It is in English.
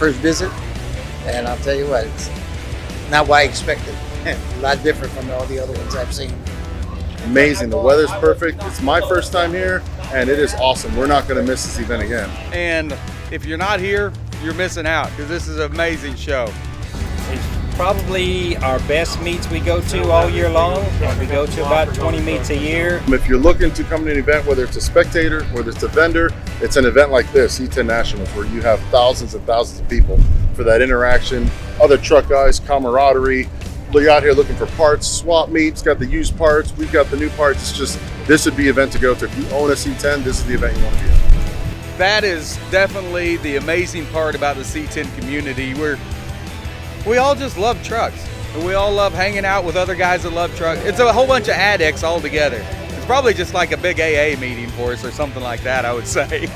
first visit, and I'll tell you what, it's not what I expected. A lot different from all the other ones I've seen. Amazing. The weather's perfect. It's my first time here, and it is awesome. We're not going to miss this event again. And if you're not here, you're missing out, because this is an amazing show. It's probably our best meets we go to all year long. We go to about 20 meets a year. If you're looking to come to an event, whether it's a spectator, whether it's a vendor, it's an event like this, C10 Nationals, where you have thousands and thousands of people for that interaction, other truck guys, camaraderie. You're out here looking for parts, swap meets, got the used parts, we've got the new parts. It's just, this would be the event to go to. If you own a C10, this is the event you want to be at. That is definitely the amazing part about the C10 community. We all just love trucks, and we all love hanging out with other guys that love trucks. It's a whole bunch of addicts all together. It's probably just like a big AA meeting for us or something like that, I would say.